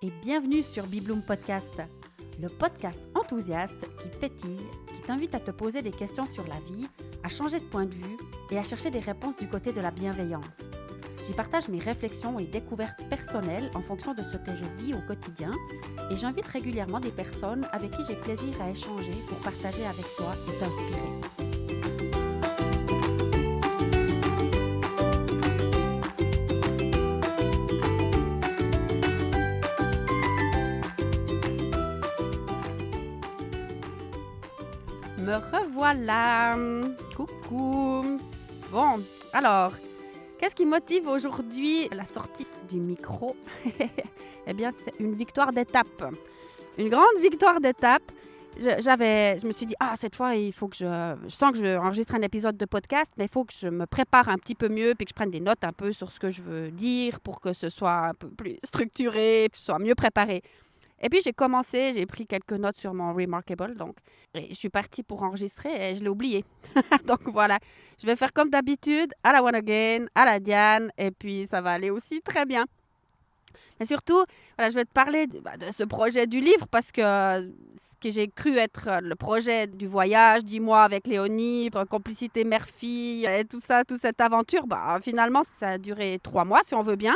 et bienvenue sur Bibloom Podcast, le podcast enthousiaste qui pétille, qui t'invite à te poser des questions sur la vie, à changer de point de vue et à chercher des réponses du côté de la bienveillance. J'y partage mes réflexions et découvertes personnelles en fonction de ce que je vis au quotidien et j'invite régulièrement des personnes avec qui j'ai plaisir à échanger pour partager avec toi et t'inspirer. Me revoilà. Coucou. Bon, alors, qu'est-ce qui motive aujourd'hui la sortie du micro? Eh bien, c'est une victoire d'étape. Une grande victoire d'étape. Je me suis dit, cette fois, il faut que je sens que je enregistre un épisode de podcast, mais il faut que je me prépare un petit peu mieux, puis que je prenne des notes un peu sur ce que je veux dire pour que ce soit un peu plus structuré, que ce soit mieux préparé. Et puis, j'ai pris quelques notes sur mon Remarkable, et je suis partie pour enregistrer et je l'ai oublié. Donc voilà, je vais faire comme d'habitude, à la One Again, à la Diane, et puis ça va aller aussi très bien. Mais surtout, je vais te parler de ce projet du livre parce que ce que j'ai cru être le projet du voyage, 10 mois avec Léonie, complicité mère-fille et tout ça, toute cette aventure, finalement, ça a duré 3 mois si on veut bien.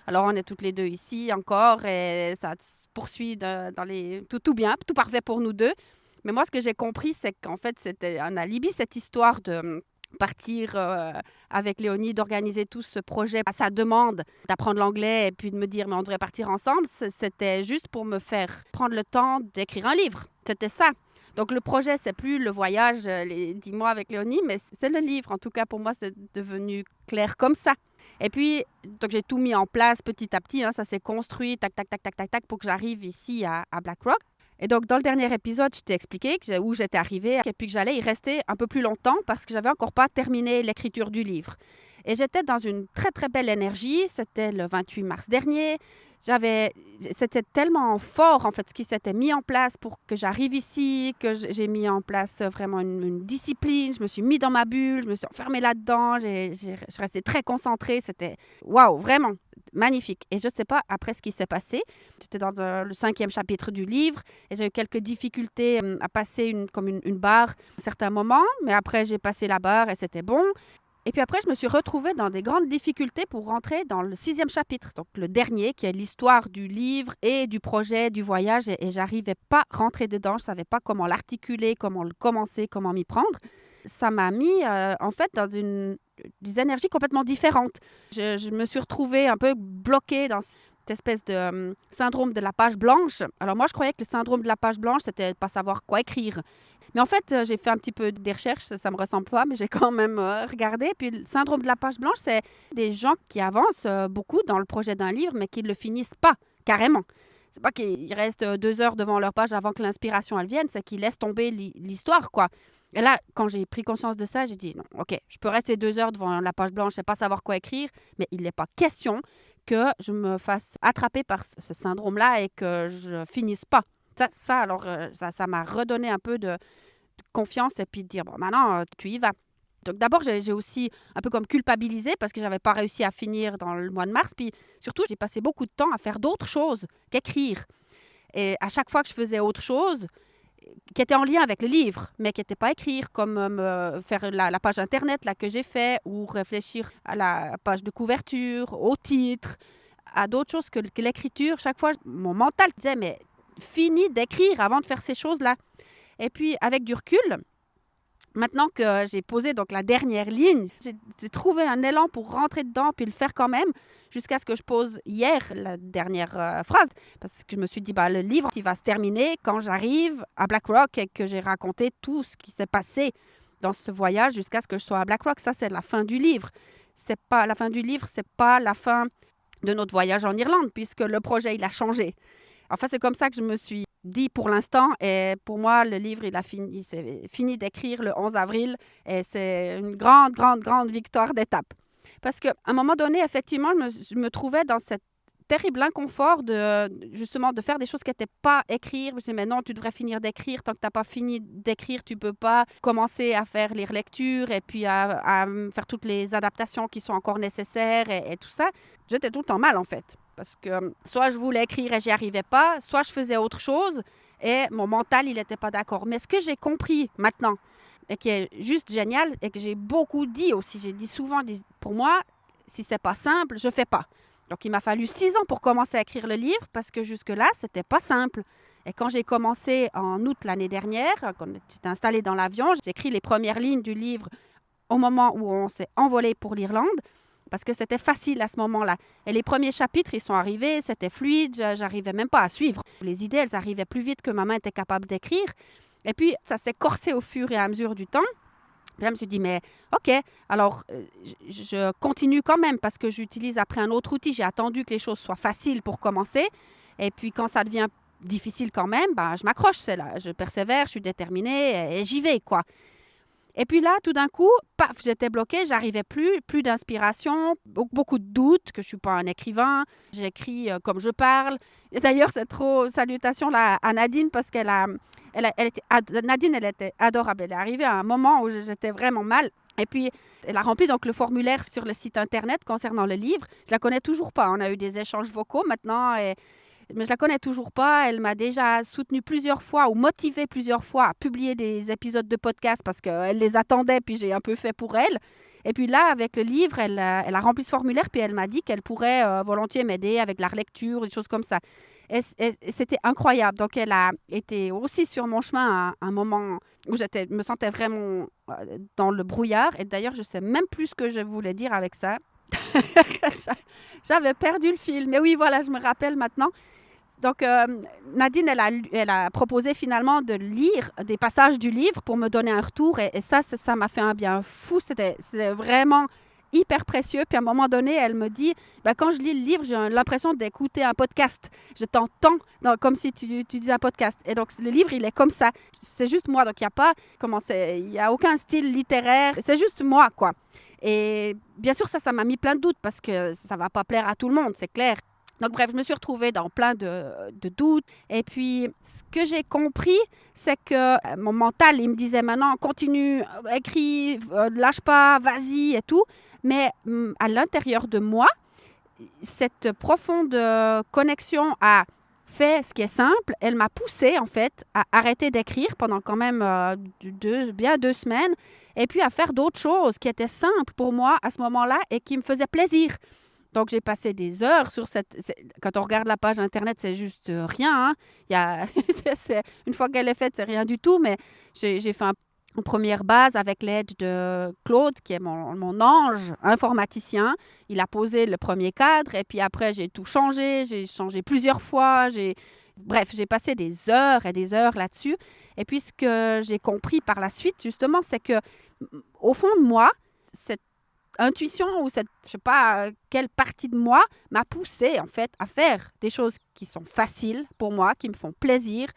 Alors, on est toutes les deux ici encore et ça se poursuit tout bien, tout parfait pour nous deux. Mais moi, ce que j'ai compris, c'est qu'en fait, c'était un alibi, cette histoire de partir avec Léonie, d'organiser tout ce projet à sa demande, d'apprendre l'anglais et puis de me dire, mais on devrait partir ensemble. C'était juste pour me faire prendre le temps d'écrire un livre. C'était ça. Donc, le projet, c'est plus le voyage, les 10 mois avec Léonie, mais c'est le livre. En tout cas, pour moi, c'est devenu clair comme ça. Et puis, donc j'ai tout mis en place petit à petit. Ça s'est construit, tac, pour que j'arrive ici à BlackRock. Et donc, dans le dernier épisode, je t'ai expliqué où j'étais arrivée et puis que j'allais y rester un peu plus longtemps parce que j'avais encore pas terminé l'écriture du livre. Et j'étais dans une très, très belle énergie. C'était le 28 mars dernier. C'était tellement fort, en fait, ce qui s'était mis en place pour que j'arrive ici, que j'ai mis en place vraiment une discipline. Je me suis mis dans ma bulle, je me suis enfermée là-dedans. Je suis restée très concentrée. C'était waouh, vraiment magnifique. Et je ne sais pas, après ce qui s'est passé, j'étais dans le 5e chapitre du livre et j'ai eu quelques difficultés à passer une barre à un certain moment. Mais après, j'ai passé la barre et c'était bon. Et puis après, je me suis retrouvée dans des grandes difficultés pour rentrer dans le 6e chapitre, donc le dernier, qui est l'histoire du livre et du projet, du voyage. Et j'arrivais pas à rentrer dedans. Je savais pas comment l'articuler, comment le commencer, comment m'y prendre. Ça m'a mis, en fait, dans des énergies complètement différentes. Je me suis retrouvée un peu bloquée dans cette espèce de syndrome de la page blanche. Alors moi, je croyais que le syndrome de la page blanche, c'était de pas savoir quoi écrire. Mais en fait, j'ai fait un petit peu des recherches, ça me ressemble pas, mais j'ai quand même regardé. Puis le syndrome de la page blanche, c'est des gens qui avancent beaucoup dans le projet d'un livre, mais qui ne le finissent pas, carrément. C'est pas qu'ils restent 2 heures devant leur page avant que l'inspiration elle vienne, c'est qu'ils laissent tomber l'histoire, quoi. Et là, quand j'ai pris conscience de ça, j'ai dit, non, OK, je peux rester 2 heures devant la page blanche et pas savoir quoi écrire, mais il n'est pas question que je me fasse attraper par ce syndrome-là et que je finisse pas. Ça m'a redonné un peu de confiance et puis de dire, bon, maintenant, tu y vas. Donc d'abord, j'ai aussi un peu comme culpabilisé parce que je n'avais pas réussi à finir dans le mois de mars. Puis surtout, j'ai passé beaucoup de temps à faire d'autres choses qu'écrire. Et à chaque fois que je faisais autre chose, qui était en lien avec le livre, mais qui n'était pas écrire, comme faire la page Internet là, que j'ai fait, ou réfléchir à la page de couverture, au titre, à d'autres choses que l'écriture. Chaque fois, mon mental disait, mais finis d'écrire avant de faire ces choses-là. Et puis, avec du recul, maintenant que j'ai posé donc la dernière ligne, j'ai trouvé un élan pour rentrer dedans puis le faire quand même, jusqu'à ce que je pose hier la dernière phrase. Parce que je me suis dit, le livre, il va se terminer quand j'arrive à BlackRock et que j'ai raconté tout ce qui s'est passé dans ce voyage jusqu'à ce que je sois à BlackRock. Ça, c'est la fin du livre. La fin du livre, c'est pas la fin de notre voyage en Irlande, puisque le projet, il a changé. Enfin, c'est comme ça que je me suis dit pour l'instant. Et pour moi, le livre, il s'est fini d'écrire le 11 avril. Et c'est une grande, grande, grande victoire d'étape. Parce qu'à un moment donné, effectivement, je me trouvais dans cette terrible inconfort justement de faire des choses qui n'étaient pas écrire. Je me disais, mais non, tu devrais finir d'écrire. Tant que tu n'as pas fini d'écrire, tu ne peux pas commencer à faire les relectures et puis à faire toutes les adaptations qui sont encore nécessaires et tout ça. J'étais tout le temps mal, en fait. Parce que soit je voulais écrire et j'y arrivais pas, soit je faisais autre chose et mon mental, il n'était pas d'accord. Mais ce que j'ai compris maintenant, et qui est juste génial, et que j'ai beaucoup dit aussi, j'ai dit souvent, pour moi, si c'est pas simple, je fais pas. Donc, il m'a fallu 6 ans pour commencer à écrire le livre parce que jusque-là, c'était pas simple. Et quand j'ai commencé en août l'année dernière, quand j'étais installée dans l'avion, j'ai écrit les premières lignes du livre au moment où on s'est envolé pour l'Irlande parce que c'était facile à ce moment-là. Et les premiers chapitres, ils sont arrivés, c'était fluide, j'arrivais même pas à suivre. Les idées, elles arrivaient plus vite que ma main était capable d'écrire. Et puis, ça s'est corsé au fur et à mesure du temps. Puis là, je me suis dit, mais OK, alors je continue quand même parce que j'utilise après un autre outil. J'ai attendu que les choses soient faciles pour commencer. Et puis, quand ça devient difficile quand même, ben, je m'accroche, c'est là. Je persévère, je suis déterminée et j'y vais, quoi. Et puis là, tout d'un coup, paf, j'étais bloquée, j'arrivais plus d'inspiration, beaucoup de doutes, que je ne suis pas un écrivain, j'écris comme je parle. Et d'ailleurs, c'est trop salutations là, à Nadine parce Nadine, elle était adorable. Elle est arrivée à un moment où j'étais vraiment mal. Et puis, elle a rempli donc le formulaire sur le site Internet concernant le livre. Je la connais toujours pas. On a eu des échanges vocaux maintenant, mais je la connais toujours pas. Elle m'a déjà soutenue plusieurs fois ou motivée plusieurs fois à publier des épisodes de podcast parce qu'elle les attendait, puis j'ai un peu fait pour elle. Et puis là, avec le livre, elle a rempli ce formulaire, puis elle m'a dit qu'elle pourrait volontiers m'aider avec la relecture, des choses comme ça. Et c'était incroyable. Donc, elle a été aussi sur mon chemin à un moment où me sentais vraiment dans le brouillard. Et d'ailleurs, je ne sais même plus ce que je voulais dire avec ça. J'avais perdu le fil. Mais oui, voilà, je me rappelle maintenant. Donc, Nadine, elle a proposé finalement de lire des passages du livre pour me donner un retour. Et ça m'a fait un bien fou. C'était vraiment hyper précieux. Puis à un moment donné, elle me dit, quand je lis le livre, j'ai l'impression d'écouter un podcast. Je t'entends comme si tu disais un podcast. Et donc, le livre, il est comme ça. C'est juste moi. Donc, il y a aucun style littéraire. C'est juste moi, quoi. Et bien sûr, ça m'a mis plein de doutes parce que ça ne va pas plaire à tout le monde, c'est clair. Donc bref, je me suis retrouvée dans plein de doutes. Et puis, ce que j'ai compris, c'est que mon mental, il me disait maintenant, continue, écris, lâche pas, vas-y et tout. Mais à l'intérieur de moi, cette profonde connexion à faire ce qui est simple, elle m'a poussée en fait à arrêter d'écrire pendant quand même bien 2 semaines et puis à faire d'autres choses qui étaient simples pour moi à ce moment-là et qui me faisaient plaisir. Donc, j'ai passé des heures sur quand on regarde la page Internet, c'est juste rien. Hein. Une fois qu'elle est faite, c'est rien du tout. Mais j'ai fait une première base avec l'aide de Claude, qui est mon ange informaticien. Il a posé le premier cadre. Et puis après, j'ai tout changé. J'ai changé plusieurs fois. Bref, j'ai passé des heures et des heures là-dessus. Et puis, ce que j'ai compris par la suite, justement, c'est que au fond de moi, cette intuition ou je sais pas quelle partie de moi m'a poussée en fait à faire des choses qui sont faciles pour moi, qui me font plaisir.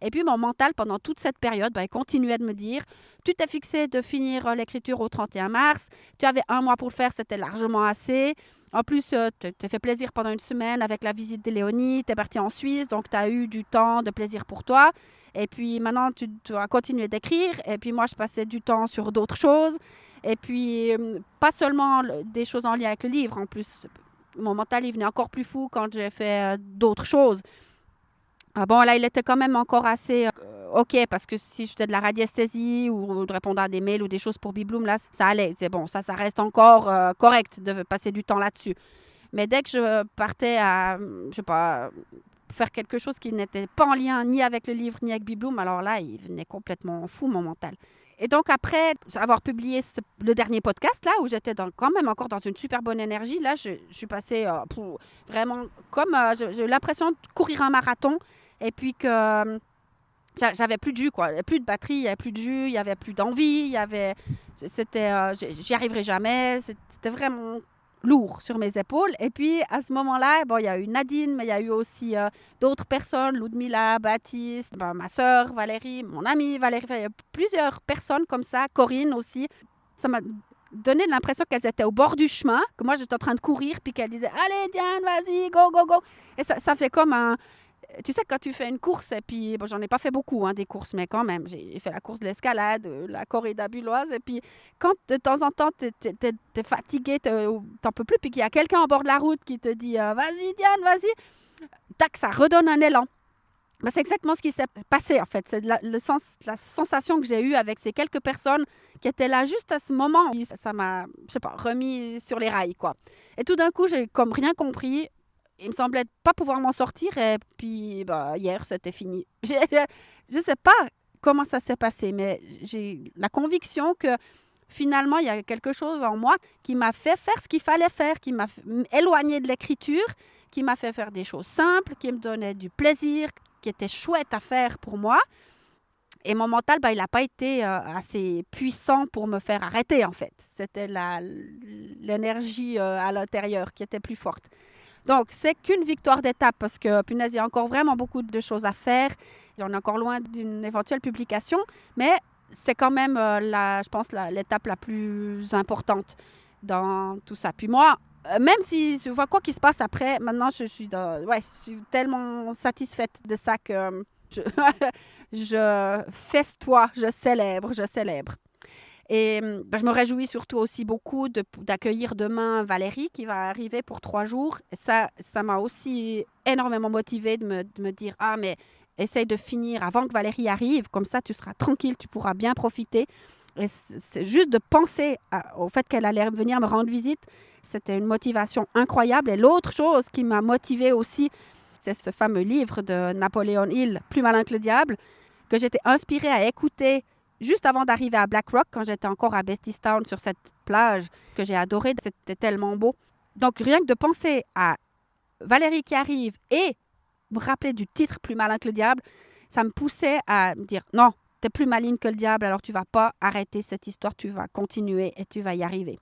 Et puis mon mental pendant toute cette période, il continuait de me dire tu t'es fixé de finir l'écriture au 31 mars, tu avais 1 mois pour le faire, c'était largement assez. En plus, tu t'es fait plaisir pendant 1 semaine avec la visite de Léonie, tu es parti en Suisse, donc tu as eu du temps de plaisir pour toi. Et puis maintenant, tu dois continuer d'écrire. Et puis moi, je passais du temps sur d'autres choses. Et puis, pas seulement des choses en lien avec le livre. En plus, mon mental, il venait encore plus fou quand j'ai fait d'autres choses. Bon, là, il était quand même encore assez OK, parce que si je faisais de la radiesthésie ou de répondre à des mails ou des choses pour Bibloom, là, ça allait. C'est bon, ça reste encore correct de passer du temps là-dessus. Mais dès que je partais à, je sais pas, faire quelque chose qui n'était pas en lien ni avec le livre ni avec Bibloom, alors là, il venait complètement fou, mon mental. Et donc, après avoir publié le dernier podcast, là, où j'étais quand même encore dans une super bonne énergie, là, je suis passée vraiment comme... j'ai eu l'impression de courir un marathon et puis que j'avais plus de jus, quoi. Il n'y avait plus de batterie, il n'y avait plus de jus, il n'y avait plus d'envie, j'y arriverai jamais. C'était vraiment lourd sur mes épaules. Et puis, à ce moment-là, il y a eu Nadine, mais il y a eu aussi d'autres personnes, Ludmila, Baptiste, ma sœur Valérie, mon amie Valérie. Il y a plusieurs personnes comme ça, Corinne aussi. Ça m'a donné l'impression qu'elles étaient au bord du chemin, que moi, j'étais en train de courir, puis qu'elles disaient « Allez, Diane, vas-y, go, go, go !» Et ça fait comme tu sais, quand tu fais une course, et puis, bon, j'en ai pas fait beaucoup, hein, des courses, mais quand même, j'ai fait la course de l'escalade, la corrida bulloise, et puis quand de temps en temps, t'es fatigué, t'en peux plus, puis qu'il y a quelqu'un au bord de la route qui te dit vas-y Diane, vas-y, tac, ça redonne un élan. Ben, c'est exactement ce qui s'est passé, en fait. C'est la sensation que j'ai eue avec ces quelques personnes qui étaient là juste à ce moment. Ça m'a, je sais pas, remis sur les rails, quoi. Et tout d'un coup, j'ai comme rien compris. Il me semblait pas pouvoir m'en sortir. Et puis, bah, hier, c'était fini. Je sais pas comment ça s'est passé, mais j'ai la conviction que finalement, il y a quelque chose en moi qui m'a fait faire ce qu'il fallait faire, qui m'a éloigné de l'écriture, qui m'a fait faire des choses simples, qui me donnaient du plaisir, qui était chouette à faire pour moi. Et mon mental, il n'a pas été assez puissant pour me faire arrêter, en fait. C'était l'énergie à l'intérieur qui était plus forte. Donc, c'est qu'une victoire d'étape parce que, punaise, il y a encore vraiment beaucoup de choses à faire. On est encore loin d'une éventuelle publication, mais c'est quand même, je pense, l'étape la plus importante dans tout ça. Puis moi, même si je vois quoi qu'il se passe après, maintenant, je suis tellement satisfaite de ça que je festoie, je célèbre. Et je me réjouis surtout aussi beaucoup d'accueillir demain Valérie qui va arriver pour 3 jours. Et ça m'a aussi énormément motivée de me dire « Ah, mais essaye de finir avant que Valérie arrive, comme ça tu seras tranquille, tu pourras bien profiter. » Et c'est juste de penser au fait qu'elle allait venir me rendre visite. C'était une motivation incroyable. Et l'autre chose qui m'a motivée aussi, c'est ce fameux livre de Napoléon Hill, Plus malin que le diable, que j'étais inspirée à écouter juste avant d'arriver à Black Rock, quand j'étais encore à Beattystown sur cette plage que j'ai adorée. C'était tellement beau. Donc, rien que de penser à Valérie qui arrive et me rappeler du titre Plus malin que le diable, ça me poussait à me dire non, tu es plus maligne que le diable, alors tu vas pas arrêter cette histoire, tu vas continuer et tu vas y arriver.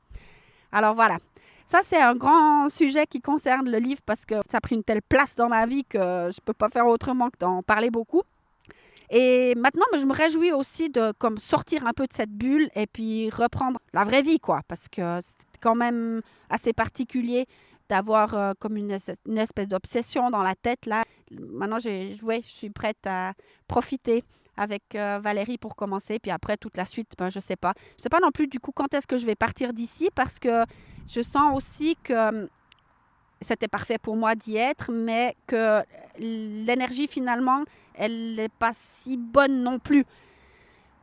Alors voilà, ça c'est un grand sujet qui concerne le livre parce que ça a pris une telle place dans ma vie que je peux pas faire autrement que d'en parler beaucoup. Et maintenant, je me réjouis aussi de comme sortir un peu de cette bulle et puis reprendre la vraie vie, quoi, parce que c'est quand même assez particulier d'avoir comme une espèce d'obsession dans la tête, là. Maintenant, je suis prête à profiter avec Valérie pour commencer, puis après, toute la suite, je sais pas. Je sais pas non plus, du coup, quand est-ce que je vais partir d'ici, parce que je sens aussi que c'était parfait pour moi d'y être, mais que l'énergie, finalement, elle n'est pas si bonne non plus.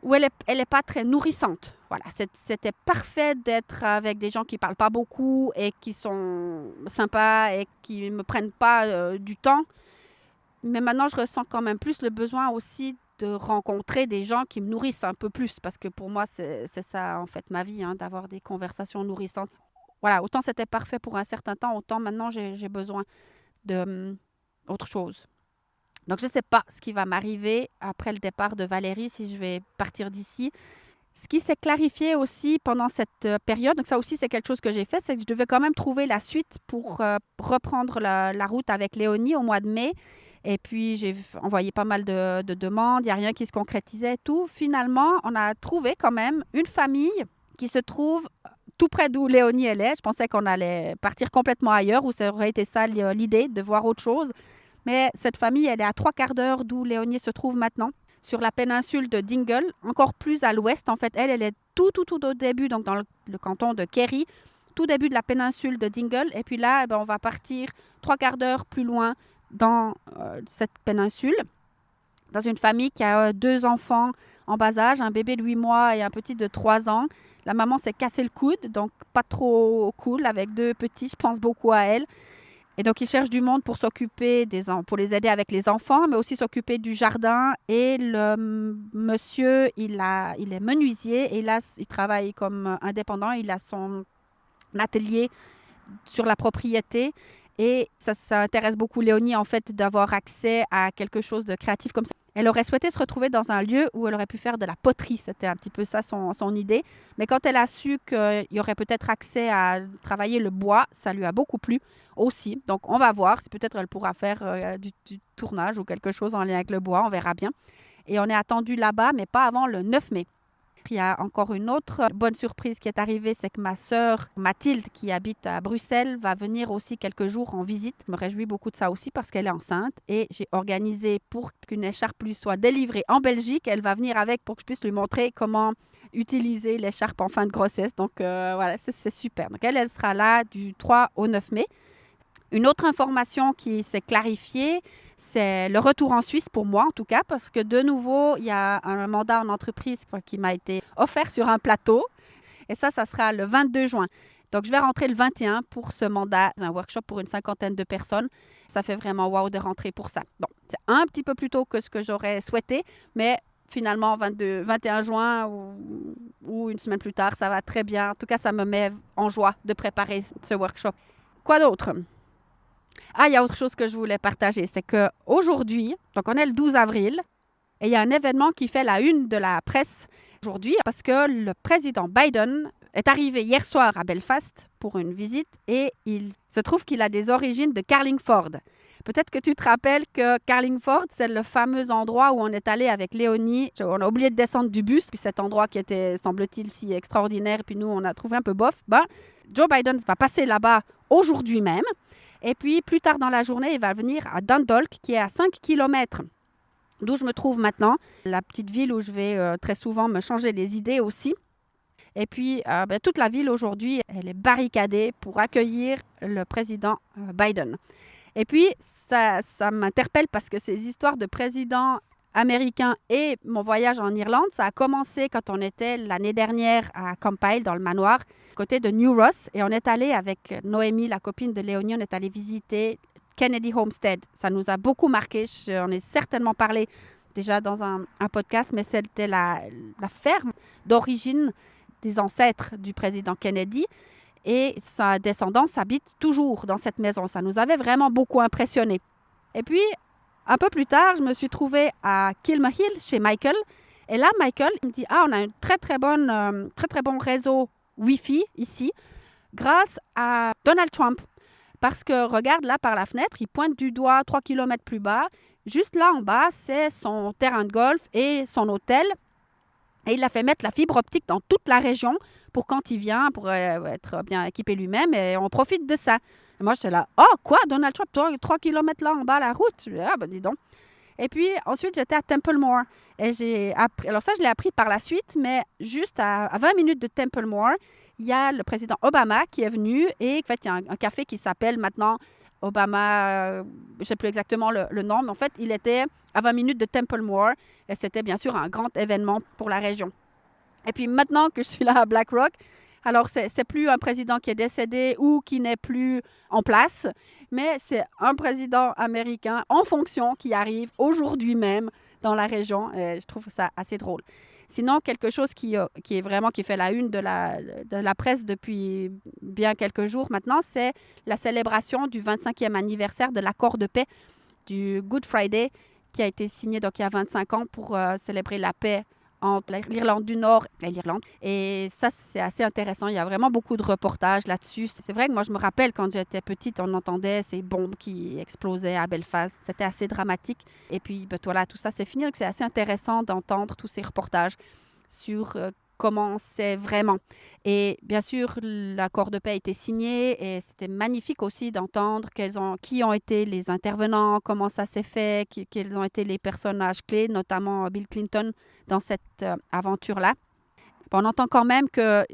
Ou elle est pas très nourrissante. Voilà, c'était parfait d'être avec des gens qui parlent pas beaucoup et qui sont sympas et qui me prennent pas du temps. Mais maintenant, je ressens quand même plus le besoin aussi de rencontrer des gens qui me nourrissent un peu plus. Parce que pour moi, c'est ça, en fait, ma vie, hein, d'avoir des conversations nourrissantes. Voilà, autant c'était parfait pour un certain temps, autant maintenant, j'ai besoin d'autre chose. Donc, je ne sais pas ce qui va m'arriver après le départ de Valérie, si je vais partir d'ici. Ce qui s'est clarifié aussi pendant cette période, donc ça aussi c'est quelque chose que j'ai fait, c'est que je devais quand même trouver la suite pour reprendre la route avec Léonie au mois de mai. Et puis j'ai envoyé pas mal de demandes, il n'y a rien qui se concrétisait et tout. Finalement, on a trouvé quand même une famille qui se trouve tout près d'où Léonie elle est. Je pensais qu'on allait partir complètement ailleurs, ou ça aurait été ça l'idée, de voir autre chose. Mais cette famille, elle est à 3/4 d'heure d'où Léonie se trouve maintenant, sur la péninsule de Dingle, encore plus à l'ouest. En fait, elle est tout au début, donc dans le canton de Kerry, tout début de la péninsule de Dingle. Et puis là, on va partir 3/4 d'heure plus loin dans cette péninsule, dans une famille qui a 2 enfants en bas âge, un bébé de 8 mois et un petit de 3 ans. La maman s'est cassé le coude, donc pas trop cool avec 2 petits. Je pense beaucoup à elle. Et donc, ils cherchent du monde pour s'occuper pour les aider avec les enfants, mais aussi s'occuper du jardin. Et le monsieur, il est menuisier et là, il travaille comme indépendant. Il a son atelier sur la propriété. Et ça intéresse beaucoup Léonie, en fait, d'avoir accès à quelque chose de créatif comme ça. Elle aurait souhaité se retrouver dans un lieu où elle aurait pu faire de la poterie. C'était un petit peu ça son idée. Mais quand elle a su qu'il y aurait peut-être accès à travailler le bois, ça lui a beaucoup plu aussi. Donc, on va voir si peut-être elle pourra faire du tournage ou quelque chose en lien avec le bois. On verra bien. Et on est attendu là-bas, mais pas avant le 9 mai. Il y a encore une autre bonne surprise qui est arrivée, c'est que ma sœur Mathilde, qui habite à Bruxelles, va venir aussi quelques jours en visite. Je me réjouis beaucoup de ça aussi parce qu'elle est enceinte et j'ai organisé pour qu'une écharpe lui soit délivrée en Belgique. Elle va venir avec pour que je puisse lui montrer comment utiliser l'écharpe en fin de grossesse. Donc voilà, c'est super. Donc elle sera là du 3 au 9 mai. Une autre information qui s'est clarifiée, c'est le retour en Suisse pour moi en tout cas, parce que de nouveau, il y a un mandat en entreprise qui m'a été offert sur un plateau. Et ça sera le 22 juin. Donc, je vais rentrer le 21 pour ce mandat, un workshop pour une 50aine de personnes. Ça fait vraiment wow de rentrer pour ça. Bon, c'est un petit peu plus tôt que ce que j'aurais souhaité, mais finalement, 21 juin ou une semaine plus tard, ça va très bien. En tout cas, ça me met en joie de préparer ce workshop. Quoi d'autre? Ah, il y a autre chose que je voulais partager, c'est qu'aujourd'hui, donc on est le 12 avril, et il y a un événement qui fait la une de la presse aujourd'hui parce que le président Biden est arrivé hier soir à Belfast pour une visite et il se trouve qu'il a des origines de Carlingford. Peut-être que tu te rappelles que Carlingford, c'est le fameux endroit où on est allé avec Léonie. On a oublié de descendre du bus, puis cet endroit qui était, semble-t-il, si extraordinaire, puis nous, on a trouvé un peu bof. Joe Biden va passer là-bas aujourd'hui même. Et puis, plus tard dans la journée, il va venir à Dundalk, qui est à 5 km d'où je me trouve maintenant. La petite ville où je vais très souvent me changer les idées aussi. Et puis, toute la ville aujourd'hui, elle est barricadée pour accueillir le président Biden. Et puis, ça m'interpelle parce que ces histoires de président américain et mon voyage en Irlande, ça a commencé quand on était l'année dernière à Compile, dans le manoir, côté de New Ross. Et on est allé avec Noémie, la copine de Léonie, on est allé visiter Kennedy Homestead. Ça nous a beaucoup marqué. J'en ai certainement parlé déjà dans un podcast, mais c'était la ferme d'origine des ancêtres du président Kennedy. Et sa descendance habite toujours dans cette maison. Ça nous avait vraiment beaucoup impressionnés. Et puis, un peu plus tard, je me suis trouvée à Kilmahill chez Michael. Et là, Michael il me dit « Ah, on a un très bon réseau Wi-Fi ici grâce à Donald Trump. » Parce que, regarde là par la fenêtre, il pointe du doigt 3 km plus bas. Juste là en bas, c'est son terrain de golf et son hôtel. Et il a fait mettre la fibre optique dans toute la région pour quand il vient, pour être bien équipé lui-même. Et on profite de ça. Et moi, j'étais là, « Oh, quoi, Donald Trump, 3 km là en bas la route? » Je dis, « Ah, ben dis donc. » Et puis, ensuite, j'étais à Templemore. Et j'ai appris, alors ça, je l'ai appris par la suite, mais juste à 20 minutes de Templemore, il y a le président Obama qui est venu et en fait, il y a un café qui s'appelle maintenant Obama, je ne sais plus exactement le nom, mais en fait, il était à 20 minutes de Templemore et c'était bien sûr un grand événement pour la région. Et puis maintenant que je suis là à BlackRock, alors c'est plus un président qui est décédé ou qui n'est plus en place, mais c'est un président américain en fonction qui arrive aujourd'hui même dans la région. Et je trouve ça assez drôle. Sinon, quelque chose qui fait la une de la presse depuis bien quelques jours maintenant, c'est la célébration du 25e anniversaire de l'accord de paix du Good Friday qui a été signé donc il y a 25 ans pour célébrer la paix entre l'Irlande du Nord et l'Irlande. Et ça, c'est assez intéressant. Il y a vraiment beaucoup de reportages là-dessus. C'est vrai que moi, je me rappelle quand j'étais petite, on entendait ces bombes qui explosaient à Belfast. C'était assez dramatique. Et puis, voilà, tout ça, c'est fini. Donc, c'est assez intéressant d'entendre tous ces reportages sur comment c'est vraiment. Et bien sûr, l'accord de paix a été signé et c'était magnifique aussi d'entendre qui ont été les intervenants, comment ça s'est fait, quels ont été les personnages clés, notamment Bill Clinton dans cette aventure-là. On entend quand même que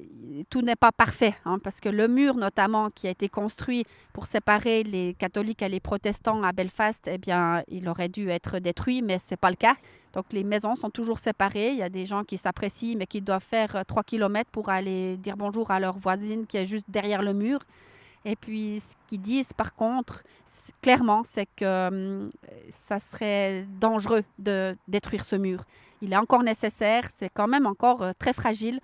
tout n'est pas parfait, parce que le mur notamment qui a été construit pour séparer les catholiques et les protestants à Belfast, eh bien, il aurait dû être détruit, mais ce n'est pas le cas. Donc, les maisons sont toujours séparées. Il y a des gens qui s'apprécient, mais qui doivent faire 3 km pour aller dire bonjour à leur voisine qui est juste derrière le mur. Et puis, ce qu'ils disent, par contre, clairement, c'est que ça serait dangereux de détruire ce mur. Il est encore nécessaire, c'est quand même encore très fragile.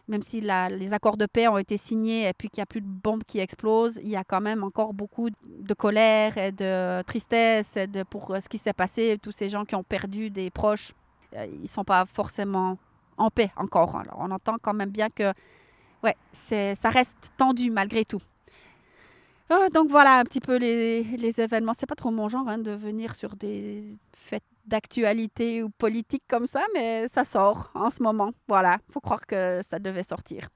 Même si les accords de paix ont été signés et puis qu'il n'y a plus de bombes qui explosent, il y a quand même encore beaucoup de colère et de tristesse pour ce qui s'est passé. Tous ces gens qui ont perdu des proches, ils ne sont pas forcément en paix encore. Alors, on entend quand même bien que ça reste tendu malgré tout. Donc voilà un petit peu les événements. C'est pas trop mon genre de venir sur des fêtes d'actualité ou politique comme ça, mais ça sort en ce moment. Voilà, faut croire que ça devait sortir.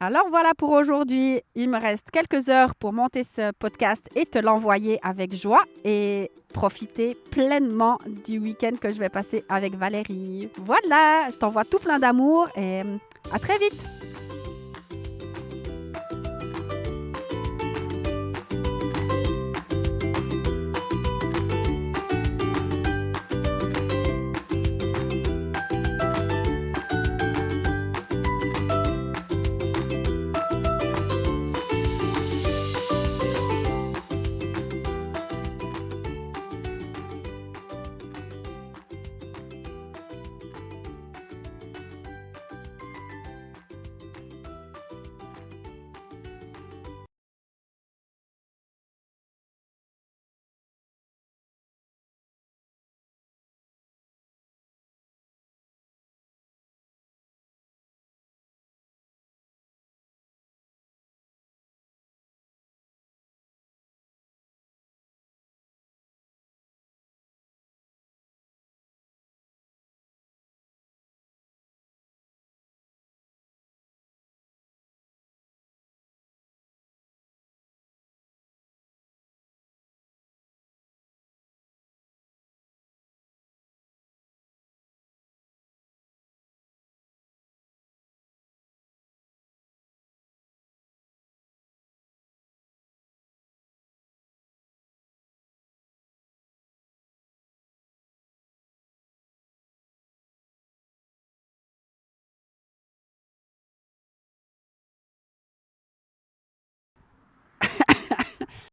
Alors voilà pour aujourd'hui. Il me reste quelques heures pour monter ce podcast et te l'envoyer avec joie et profiter pleinement du week-end que je vais passer avec Valérie. Voilà, je t'envoie tout plein d'amour et à très vite.